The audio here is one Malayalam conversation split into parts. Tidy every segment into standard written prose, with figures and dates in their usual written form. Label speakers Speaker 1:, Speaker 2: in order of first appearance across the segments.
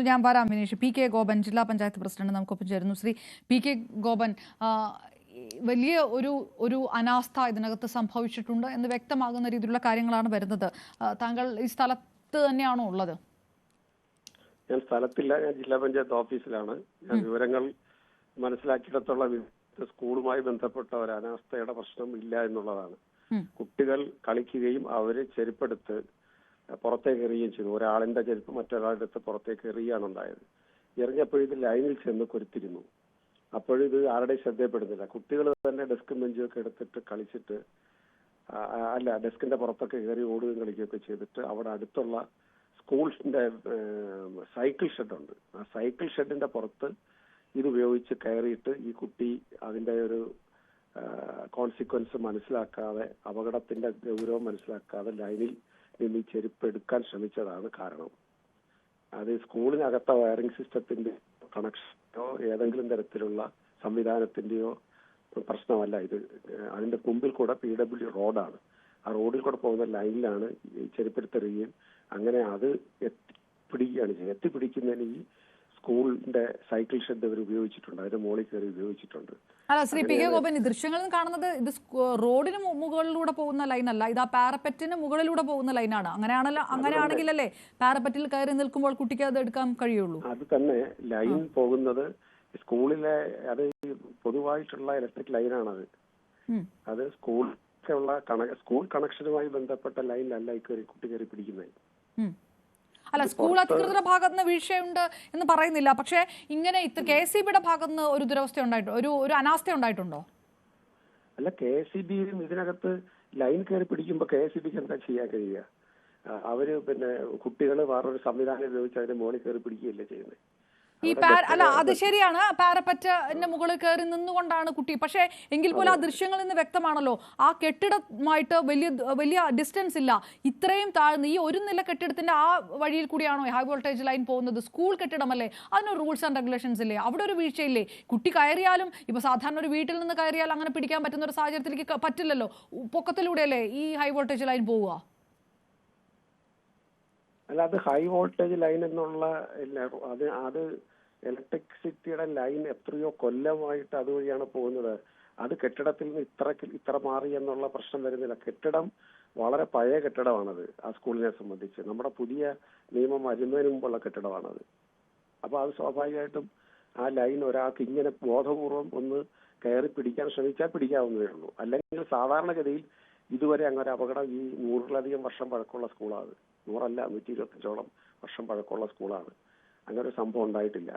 Speaker 1: ഞാൻ വരാം വിനീഷ്. പി കെ ഗോപൻ, ജില്ലാ പഞ്ചായത്ത് പ്രസിഡന്റ് നമുക്കൊപ്പം ചേരുന്നു. ശ്രീ പി കെ ഗോപൻ, വലിയ ഒരു അനാസ്ഥ ഇതിനകത്ത് സംഭവിച്ചിട്ടുണ്ട് എന്ന് വ്യക്തമാകുന്ന രീതിയിലുള്ള കാര്യങ്ങളാണ് വരുന്നത്. താങ്കൾ ഈ സ്ഥലത്ത് തന്നെയാണോ ഉള്ളത്?
Speaker 2: ഞാൻ സ്ഥലത്തില്ല, ഞാൻ ജില്ലാ പഞ്ചായത്ത് ഓഫീസിലാണ്. ഞാൻ വിവരങ്ങൾ മനസ്സിലാക്കിയിടത്തോളം സ്കൂളുമായി ബന്ധപ്പെട്ട ഒരു അനാസ്ഥയുടെ പ്രശ്നം ഇല്ല എന്നുള്ളതാണ്. കുട്ടികൾ കളിക്കുകയും അവര് ചെരുപ്പെടുത്ത് പുറത്തേക്ക് എറിയുകയും ചെയ്തു. ഒരാളിന്റെ ചെരുപ്പ് മറ്റൊരാളുടെ അടുത്ത് പുറത്തേക്ക് എറിയുകയാണ് ഉണ്ടായത്. എറിഞ്ഞപ്പോൾ ഇത് ലൈനിൽ ചെന്ന് കൊരുത്തിരുന്നു. അപ്പോഴിത് ആരുടെയും ശ്രദ്ധയപ്പെടുന്നില്ല. കുട്ടികൾ തന്നെ ഡെസ്കും ബെഞ്ചും ഒക്കെ എടുത്തിട്ട് കളിച്ചിട്ട് ഡെസ്കിന്റെ പുറത്തൊക്കെ കയറി ഓടുകയും കളിക്കുകയൊക്കെ ചെയ്തിട്ട് അവിടെ അടുത്തുള്ള സ്കൂളിന്റെ സൈക്കിൾ ഷെഡുണ്ട്. ആ സൈക്കിൾ ഷെഡിന്റെ പുറത്ത് ഇത് ഉപയോഗിച്ച് കയറിയിട്ട് ഈ കുട്ടി അതിന്റെ ഒരു കോൺസിക്വൻസ് മനസ്സിലാക്കാതെ, അപകടത്തിന്റെ ഗൗരവം മനസ്സിലാക്കാതെ ലൈനിൽ നിന്ന് ഈ ചെരുപ്പ് എടുക്കാൻ ശ്രമിച്ചതാണ് കാരണം. അത് സ്കൂളിനകത്ത വയറിംഗ് സിസ്റ്റത്തിന്റെ കണക്ഷനോ ഏതെങ്കിലും തരത്തിലുള്ള സംവിധാനത്തിന്റെയോ പ്രശ്നമല്ല ഇത്. അതിന്റെ മുമ്പിൽ കൂടെ PW റോഡാണ്. ആ റോഡിൽ കൂടെ പോകുന്ന ലൈനിലാണ് ഈ ചെരുപ്പെടുത്തെറിയുകയും അങ്ങനെ അത് എത്തിപ്പിടിക്കുകയാണ് ചെയ്യുന്നത്. എത്തിപ്പിടിക്കുന്നതിന് ഈ സ്കൂളിന്റെ സൈക്കിൾ ഷെഡ് അവർ ഉപയോഗിച്ചിട്ടുണ്ട്, അതിന്റെ മുകളിൽ കയറി ഉപയോഗിച്ചിട്ടുണ്ട്.
Speaker 1: അല്ല ശ്രീ പി കെ ഗോപൻ, ഈ ദൃശ്യങ്ങളിൽ കാണുന്നത് ഇത് റോഡിന് മുകളിലൂടെ പോകുന്ന ലൈനല്ല, ഇത് ആ പാരപ്പറ്റിന് മുകളിലൂടെ പോകുന്ന ലൈനാണ്. അങ്ങനെയാണെങ്കിലല്ലേ പാരപ്പറ്റിൽ കയറി നിൽക്കുമ്പോൾ കുട്ടിക്ക് അത് എടുക്കാൻ കഴിയുള്ളൂ? അത്
Speaker 2: തന്നെ ലൈൻ പോകുന്നത് സ്കൂളിലെ, അത് പൊതുവായിട്ടുള്ള ഇലക്ട്രിക് ലൈനാണത്. അത് സ്കൂൾ കണക്ഷനുമായി ബന്ധപ്പെട്ട ലൈനിലല്ല ഈ കുട്ടി കയറി പിടിക്കുന്നത്.
Speaker 1: അല്ല, സ്കൂൾ അധികൃതരുടെ ഭാഗത്ത് നിന്ന് വീഴ്ചയുണ്ട് എന്ന് പറയുന്നില്ല, പക്ഷേ ഇങ്ങനെ KSEBയുടെ ഭാഗത്ത് നിന്ന് ഒരു ദുരവസ്ഥ ഉണ്ടായിട്ടുണ്ടോ, ഒരു അനാസ്ഥ ഉണ്ടായിട്ടുണ്ടോ?
Speaker 2: അല്ല, KSEBയും ഇതിനകത്ത് ലൈൻ കയറി പിടിക്കുമ്പോൾ KSEBക്ക് എന്താ ചെയ്യാൻ കഴിയുക? അവര് കുട്ടികൾ വേറൊരു സംവിധാനം ഉപയോഗിച്ച് അതിന്റെ മുകളിൽ കയറി പിടിക്കുകയല്ലേ ചെയ്യുന്നത്.
Speaker 1: അല്ല, അത് ശരിയാണ്, പാരപ്പറ്റിന്റെ മുകളിൽ കയറി നിന്നുകൊണ്ടാണ് കുട്ടി. പക്ഷേ എങ്കിൽ പോലും ആ ദൃശ്യങ്ങളിൽ നിന്ന് വ്യക്തമാണല്ലോ, ആ കെട്ടിടമായിട്ട് വലിയ ഡിസ്റ്റൻസ് ഇല്ല. ഇത്രയും താഴ്ന്ന് ഈ ഒരു നില കെട്ടിടത്തിന്റെ ആ വഴിയിൽ കൂടിയാണോ ഹൈ വോൾട്ടേജ് ലൈൻ പോകുന്നത്? സ്കൂൾ കെട്ടിടമല്ലേ, അതിന് റൂൾസ് ആൻഡ് റെഗുലേഷൻസ് ഇല്ലേ? അവിടെ ഒരു വീഴ്ചയില്ലേ? കുട്ടി കയറിയാലും ഇപ്പൊ സാധാരണ ഒരു വീട്ടിൽ നിന്ന് കയറിയാൽ അങ്ങനെ പിടിക്കാൻ പറ്റുന്ന ഒരു സാഹചര്യത്തിലേക്ക് പറ്റില്ലല്ലോ. പൊക്കത്തിലൂടെയല്ലേ ഈ ഹൈ വോൾട്ടേജ് ലൈൻ പോവുക?
Speaker 2: അല്ല, അത് ഹൈ വോൾട്ടേജ് ലൈൻ എന്നുള്ള അത് ഇലക്ട്രിസിറ്റിയുടെ ലൈൻ എത്രയോ കൊല്ലമായിട്ട് അതുവഴിയാണ് പോകുന്നത്. അത് കെട്ടിടത്തിൽ നിന്ന് ഇത്ര മാറി എന്നുള്ള പ്രശ്നം വരുന്നില്ല. കെട്ടിടം വളരെ പഴയ കെട്ടിടമാണത്. ആ സ്കൂളിനെ സംബന്ധിച്ച് നമ്മുടെ പുതിയ നിയമം വരുന്നതിന് മുമ്പുള്ള കെട്ടിടമാണത്. അപ്പൊ അത് സ്വാഭാവികമായിട്ടും ആ ലൈൻ ഒരാൾക്ക് ഇങ്ങനെ ബോധപൂർവം ഒന്ന് കയറി പിടിക്കാൻ ശ്രമിച്ചാൽ പിടിക്കാവുന്നതേ ഉള്ളൂ. അല്ലെങ്കിൽ സാധാരണഗതിയിൽ ഇതുവരെ അങ്ങനെ അപകടം, ഈ 100-ലധികം വർഷം പഴക്കമുള്ള സ്കൂളാണ്. 100 അല്ല, 125-ഓളം വർഷം പഴക്കമുള്ള സ്കൂളാണ്. അങ്ങനെ ഒരു സംഭവം ഉണ്ടായിട്ടില്ല.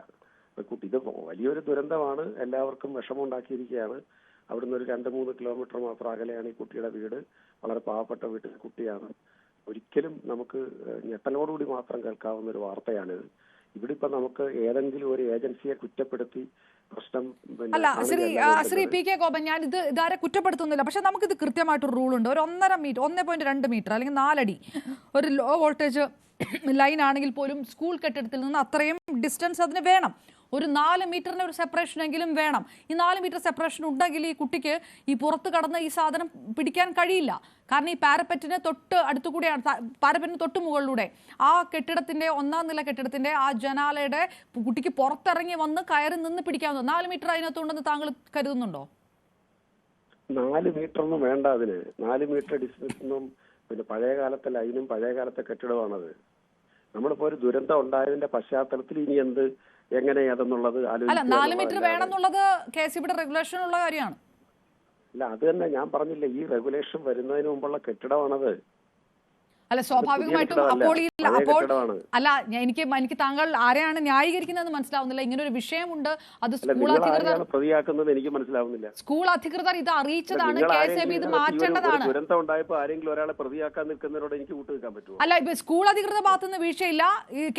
Speaker 2: കുട്ടി, ഇത് വലിയൊരു ദുരന്തമാണ്, എല്ലാവർക്കും വിഷമം ഉണ്ടാക്കിയിരിക്കുകയാണ്. അവിടുന്ന് ഒരു 2-3 കിലോമീറ്റർ മാത്രം അകലെയാണ് ഈ കുട്ടിയുടെ വീട്. വളരെ പാവപ്പെട്ട വീട്ടിലെ കുട്ടിയാണ്. ഒരിക്കലും നമുക്ക് ഞെട്ടലോടുകൂടി മാത്രം കേൾക്കാവുന്ന ഒരു വാർത്തയാണിത്. ഇവിടെ ഇപ്പൊ നമുക്ക് ഏതെങ്കിലും ഒരു ഏജൻസിയെ കുറ്റപ്പെടുത്തി പ്രശ്നം
Speaker 1: അല്ല ശ്രീ പി കെ ഗോപൻ, ഞാൻ ഇതാരെ കുറ്റപ്പെടുത്തുന്നില്ല. പക്ഷെ നമുക്കിത് കൃത്യമായിട്ടൊരു റൂളുണ്ട്. ഒരു 1.5 മീറ്റർ, 1.2 മീറ്റർ അല്ലെങ്കിൽ 4 അടി ഒരു ലോ വോൾട്ടേജ് ലൈൻ ആണെങ്കിൽ പോലും സ്കൂൾ കെട്ടിടത്തിൽ നിന്ന് അത്രയും ഡിസ്റ്റൻസ് അതിന് വേണം. ഒരു 4 മീറ്ററിന് ഒരു സെപ്പറേഷൻ എങ്കിലും വേണം. ഈ 4 മീറ്റർ സെപ്പറേഷൻ ഉണ്ടെങ്കിൽ ഈ കുട്ടിക്ക് ഈ പുറത്ത് കടന്ന് ഈ സാധനം പിടിക്കാൻ കഴിയില്ല. കാരണം ഈ പാരപ്പറ്റിന് തൊട്ട് അടുത്തുകൂടെയാണ്, പാരപ്പറ്റിന് തൊട്ട് മുകളിലൂടെ ആ കെട്ടിടത്തിന്റെ 1ാം നില കെട്ടിടത്തിന്റെ ആ ജനാലയുടെ കുട്ടിക്ക് പുറത്തിറങ്ങി വന്ന് കയറി നിന്ന് പിടിക്കാവുന്നത് 4 മീറ്റർ അതിനകത്തുണ്ടെന്ന് താങ്കൾ കരുതുന്നുണ്ടോ?
Speaker 2: 4 മീറ്റർ ഒന്നും വേണ്ട അതിന്. 4 മീറ്റർ ഡിസ്റ്റൻസൊന്നും പഴയ കാലത്തെ ലൈനും പഴയ കാലത്തെ കെട്ടിടമാണത്. നമ്മളിപ്പോ ഒരു ദുരന്തം ഉണ്ടായതിന്റെ പശ്ചാത്തലത്തിൽ ഇനി എങ്ങനെ അതെന്നുള്ളത്
Speaker 1: അല്ല, 4 മീറ്റർ വേണമെന്നുള്ളത് KSEBയുടെ റെഗുലേഷനുള്ള കാര്യമാണ്.
Speaker 2: അല്ല, അത് തന്നെ ഞാൻ പറഞ്ഞില്ലേ, ഈ റെഗുലേഷൻ വരുന്നതിന് മുമ്പുള്ള കെട്ടിടമാണത്.
Speaker 1: അല്ല, സ്വാഭാവികമായിട്ടും അപ്പോൾ അല്ല, എനിക്ക് താങ്കൾ ആരെയാണ് ന്യായീകരിക്കുന്നതെന്ന് മനസ്സിലാവുന്നില്ല. ഇങ്ങനെ ഒരു വിഷയമുണ്ട്, അത് സ്കൂൾ അധികൃതർ
Speaker 2: പ്രതിയാക്കുന്നത് എനിക്ക് മനസ്സിലാവുന്നില്ല.
Speaker 1: സ്കൂൾ അധികൃതർ ഇത് അറിയിച്ചതാണ്, KSEB ഇത് മാറ്റേണ്ടതാണ്.
Speaker 2: ദുരന്തം ഉണ്ടായപ്പോൾ ആരെങ്കിലും ഒരാളെ പ്രതിയാക്കാൻ നിൽക്കുന്നവരോട് എനിക്ക് കൂട്ടുനിൽക്കാൻ പറ്റുമോ?
Speaker 1: അല്ല, ഇപ്പൊ സ്കൂൾ അധികൃതരുടെ ഭാഗത്തുനിന്ന് വീഴ്ചയില്ല,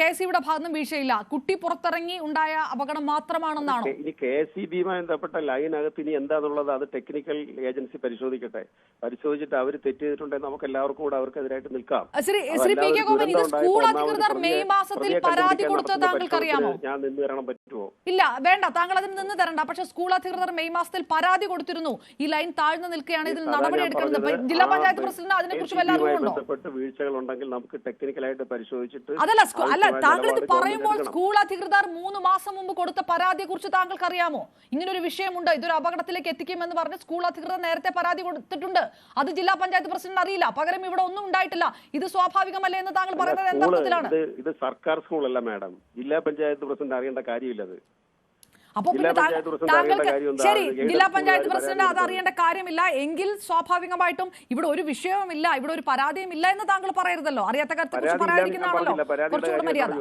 Speaker 1: KSEBയുടെ ഭാഗത്തുനിന്ന് വീഴ്ചയില്ല, കുട്ടി പുറത്തിറങ്ങി ഉണ്ടായ അപകടം മാത്രമാണെന്നാണോ?
Speaker 2: ഇനി KSEBയുമായി ബന്ധപ്പെട്ട ലൈനകത്ത് ഇനി എന്താന്നുള്ളത് അത് ടെക്നിക്കൽ ഏജൻസി പരിശോധിക്കട്ടെ. പരിശോധിച്ചിട്ട് അവർ തെറ്റ് ചെയ്തിട്ടുണ്ടെങ്കിൽ നമുക്ക് എല്ലാവർക്കും കൂടെ അവർക്കെതിരായിട്ട് നിൽക്കാം. Madam.
Speaker 1: Shri P K Gopan, ഇത് സ്കൂൾ അധികൃതർ മെയ് മാസത്തിൽ പരാതി കൊടുത്തത് താങ്കൾക്ക് അറിയാമോ?
Speaker 2: ഞാൻ നിന്ന് തരണം പറ്റുമോ?
Speaker 1: ഇല്ല, വേണ്ട, താങ്കൾ അതിന് നിന്ന് തരണ്ട. പക്ഷെ സ്കൂൾ അധികൃതർ മെയ് മാസത്തിൽ പരാതി കൊടുത്തിരുന്നു, ഈ ലൈൻ താഴ്ന്നു നിൽക്കുകയാണ്, ഇതിൽ നടപടി എടുക്കുന്നത്. ജില്ലാ പഞ്ചായത്ത് പ്രസിഡന്റ് അതിനെ കുറിച്ച് വല്ല അറിവുണ്ടോ?
Speaker 2: വീഴ്ചകൾ ഉണ്ടെങ്കിൽ നമുക്ക് ടെക്നിക്കലായിട്ട് പരിശോധിച്ചിട്ട്
Speaker 1: അല്ല താങ്കൾ ഇത് പറയുമ്പോൾ സ്കൂൾ അധികൃതർ 3 മാസം മുമ്പ് കൊടുത്ത പരാതിയെ കുറിച്ച് താങ്കൾക്ക് അറിയാമോ? ഇങ്ങനൊരു വിഷയമുണ്ട്, ഇതൊരു അപകടത്തിലേക്ക് എത്തിക്കുമെന്ന് പറഞ്ഞ് സ്കൂൾ അധികൃതർ നേരത്തെ പരാതി കൊടുത്തിട്ടുണ്ട്. അത് ജില്ലാ പഞ്ചായത്ത് പ്രസിഡന്റ് അറിയില്ല. പകരം ഇവിടെ ഒന്നും ഉണ്ടായിട്ടില്ല, ഇത് സ്വാഭാവികമല്ലേ എന്ന് താങ്കൾ പറയുന്നത് എന്തർത്ഥത്തിലാണ്?
Speaker 2: ഇത് സർക്കാർ സ്കൂളല്ല മാഡം, ജില്ലാ പഞ്ചായത്ത് പ്രസിഡന്റ് അറിയേണ്ട കാര്യമില്ലത്.
Speaker 1: അപ്പൊ പിന്നെ താങ്കൾക്ക് ശരി, ജില്ലാ പഞ്ചായത്ത് പ്രസിഡന്റ് അത് അറിയേണ്ട കാര്യമില്ല എങ്കിൽ സ്വാഭാവികമായിട്ടും ഇവിടെ ഒരു വിഷയവുമില്ല, ഇവിടെ ഒരു പരാതിയും ഇല്ല എന്ന് താങ്കൾ പറയരുതല്ലോ. അറിയാത്ത കാര്യത്തെ കുറിച്ച് പറയാതിരിക്കുന്നതാണല്ലോ കുറച്ചുകൂടെ മര്യാദ.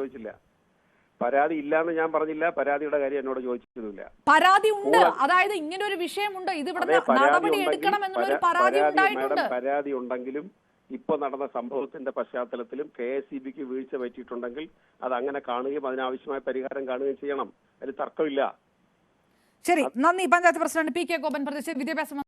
Speaker 2: പരാതി ഇല്ലാന്ന് ഞാൻ പറഞ്ഞില്ല, പരാതിയുടെ കാര്യം എന്നോട് ചോദിച്ചിട്ടില്ല.
Speaker 1: പരാതി ഉണ്ട്, അതായത് ഇങ്ങനെ ഒരു വിഷയമുണ്ട്, ഇത് ഇവിടെ നടപടി എടുക്കണം എന്നുള്ള ഒരു പരാതി ഉണ്ടായിട്ടുണ്ട്.
Speaker 2: പരാതി ഉണ്ടെങ്കിലും ഇപ്പൊ നടന്ന സംഭവത്തിന്റെ പശ്ചാത്തലത്തിലും KSEBക്ക് വീഴ്ച പറ്റിയിട്ടുണ്ടെങ്കിൽ അത് അങ്ങനെ കാണുകയും അതിനാവശ്യമായ പരിഹാരം കാണുകയും ചെയ്യണം. അതിൽ തർക്കമില്ല.
Speaker 1: ശരി, നന്ദി. Panchayat president P K Gopan, വിദ്യാഭ്യാസ